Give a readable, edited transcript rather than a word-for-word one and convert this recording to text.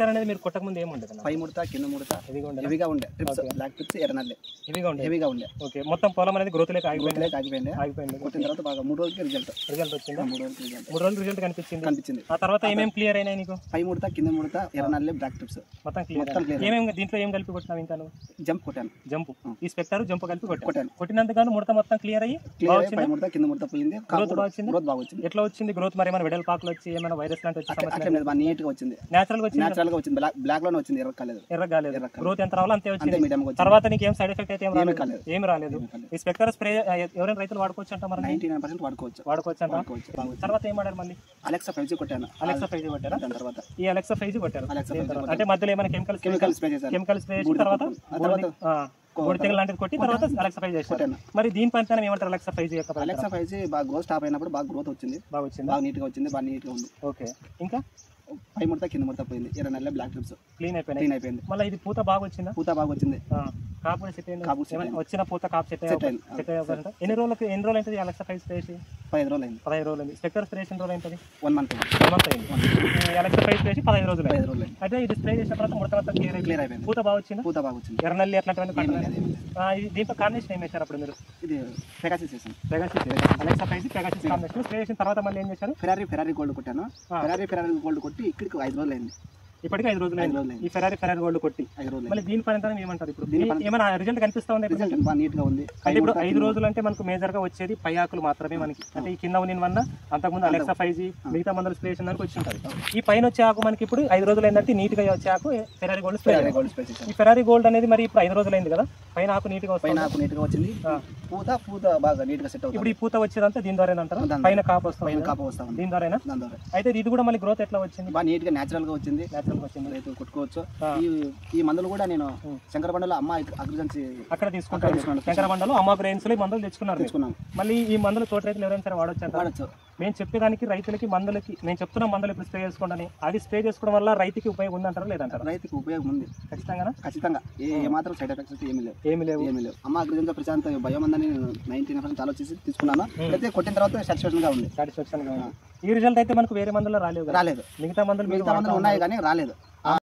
Spectre అనేది మీరు కొట్టక ముందు ఏముండదు? పై ముడత కింద ముడత హెవీగా ఉండే ట్రిప్స్, బ్లాక్ ట్రిప్స్, ఎర్రనల్లే హెవీగా ఉండే. ఓకే, మొత్తం పొలం అనేది గ్రోత్ లేక ఆగిపోయింది. కొట్టిన తర్వాత బాగా 3 రోజులకి రిజల్ట్ వచ్చిందా? 3 రోజులు రిజల్ట్ కనిపించింది. ఆ తర్వాత ఏమేమి క్లియర్ అయినాయి నీకు? పై ముడత కింద ముడత ఎర్రనల్లే బ్లాక్ ట్రిప్స్ మొత్తం క్లియర్. ఏమేమి దీంట్లో ఏం కలిపి కొట్టినావు? ఇంకా జంప్ కొట్టాను. ఈ స్పెక్టర్ జంప్ కలిపి కొట్టాను. కొట్టినందుకు ముడత మొత్తం క్లియర్ అయ్యి పై ముడత కింద ముడత పోయింది. గ్రోత్ బాగా వచ్చింది. ఎట్లా వచ్చింది గ్రోత్? మరి ఏమైనా వెడల్పాకులు వచ్చి ఏమైనా వైరస్ లాంటి నీట్ గా వచ్చింది. నేచురల్ గా వచ్చింది. బ్లాక్ లోనే వచ్చింది, ఎర్రకాలేదు. గ్రోత్ ఎంత రావాలో అంతే వచ్చింది. తర్వాత నీకు ఏం సైడ్ ఎఫెక్ట్ అయితే ఏమి రాలేదు. ఈ స్పెక్టర్ స్ప్రే ఎవరైనా రైతులు వాడుకోవచ్చు అంట? మరి 99% వాడుకోవచ్చు అంట. తర్వాత ఏం వాడారు? మళ్ళీ అలెక్సా 5G కొట్టాను. కొట్టారా? తర్వాత ఈ అలెక్సా 5G కొట్టారు. అంటే మధ్యలో ఏమైనా కెమికల్ స్ప్రే చేసిన తర్వాత తెగ లాంటిది కొట్టి తర్వాత అలెక్సా 5G చేశారు. మరి దీని పైన ఏమంటారు? అలెక్సా 5G యొక్క అలెక్సా 5G బాగా గ్రోత్ స్టాప్ అయినప్పుడు బాగా గ్రోత్ వచ్చింది. బాగా నీట్ గా వచ్చింది. బాగా నీట్ గా ఉంది. ఓకే, ఇంకా పై ముడత కింద ముడత పోయింది. ఎర్రనల్లే బ్లాక్ ట్రిప్స్ క్లీన్ అయిపోయింది. మళ్ళీ ఇది పూత బాగా వచ్చిందా? పూత బాగా వచ్చింది. కాపు సెట్ అయింది. వచ్చిన పూత కాపు సెట్ అయ్యారంట. ఎన్ని రోజులు అయింది అలెక్సా 5 స్ప్రే చేసి? 15 రోజులు అయింది. స్పెక్టర్ స్ప్రే చేసిన రోజులు ఏంటది? 1 month అయింది. అలెక్సా 5 స్ప్రే చేసి 15 రోజులు అయితే ఇది స్ప్రే చేసిన తర్వాత ముడత మొత్తం క్లియర్ అయిపోయింది. పూత బాగా వచ్చింది. ఎర్రనల్లి అట్లాంటివన్నీ దీంతో కాంబినేషన్ ఏం వేశారు అప్పుడు మీరు? ఇది పెగాసిస్ చేశాను. Alexa 5G Pegasus combination spray చేసిన తర్వాత మళ్ళీ ఏం చేశారు? ఫెరారీ గోల్డ్ కొట్టాను. ఫెరారీ గోల్డ్ కొట్టి ఇక్కడికి 5 రోజులు అయింది. ఇప్పటికి 5 రోజులు అయింది. ఈ ఫెరారీ గోల్డ్ కొట్టి 5 రోజులు. మళ్ళీ దీని పని ఏమంటారు? ఇప్పుడు ఏమైనా రిజల్ట్ కనిపిస్తా ఉంది? రిజల్ట్ బాగా నీట్ గా ఉంది. అంటే ఇప్పుడు 5 రోజులు అంటే మనకు మేజర్ గా వచ్చేది పై ఆకులు మాత్రమే మనకి. అంటే ఈ కింద ఉన్న అంతకుముందు అలెక్సా 5G మిగతా మందులు స్ప్రే చేసిన దానికి వచ్చి ఉంటుంది. ఈ పైన వచ్చే ఆకు మనకి ఇప్పుడు 5 రోజులు అయిందంటే నీట్ గా వచ్చే ఆకు ఫెరారీ గోల్డ్ స్ప్రే. ఈ ఫెరారీ గోల్డ్ అనేది మరి ఇప్పుడు 5 రోజులు అయింది కదా, పైన ఆకు నీట్ గా వచ్చింది. పూత బాగా నీట్ గా సెట్ అవుతుంది. ఇప్పుడు ఈ పూత వచ్చేదంతా దీని ద్వారా అంటారు. పైన కాపు వస్తుంది దీని ద్వారా. అయితే ఇది కూడా మళ్ళీ గ్రోత్ ఎట్లా వచ్చింది? బాగా నీట్ గా నేచురల్ గా వచ్చింది. రైతు కొట్టుకోవచ్చు. ఈ మందులు కూడా నేను శంకరబండలో అమ్మ అగ్రిజెన్సీ అక్కడ తీసుకుంటాను. శంకరబండలో అమ్మ గ్రెయిన్స్ లో మందులు తెచ్చుకున్నాను. మళ్ళీ ఈ మందులు తోట రైతులు ఎవరైనా సరే వాడచ్చు. మేము చెప్పేదానికి రైతులకి మందులకి నేను చెప్తున్న మందులు ఇప్పుడు స్ప్రే చేసుకోండి. అది స్ప్రే చేసుకోవడం వల్ల రైతుకి ఉపయోగం ఉంది అంటారా లేదంటారా? రైతుకి ఉపయోగం ఉంది ఖచ్చితంగా. ఏ మాత్రం సైడ్ ఎఫెక్ట్స్ ఏమి లేవు. అమ్మ అగ్రిజెన్సీ ప్రశాంత్ భయమందని 99% ఆలోచించి తీసుకున్నాను. అయితే కొట్టిన తర్వాత సాటిస్ఫాక్షన్ గా ఉంది. ఈ రిజల్ట్ అయితే మనకు వేరే మందులు రాలేదు. మిగతా మందులు ఉన్నాయి కానీ రాలేదు.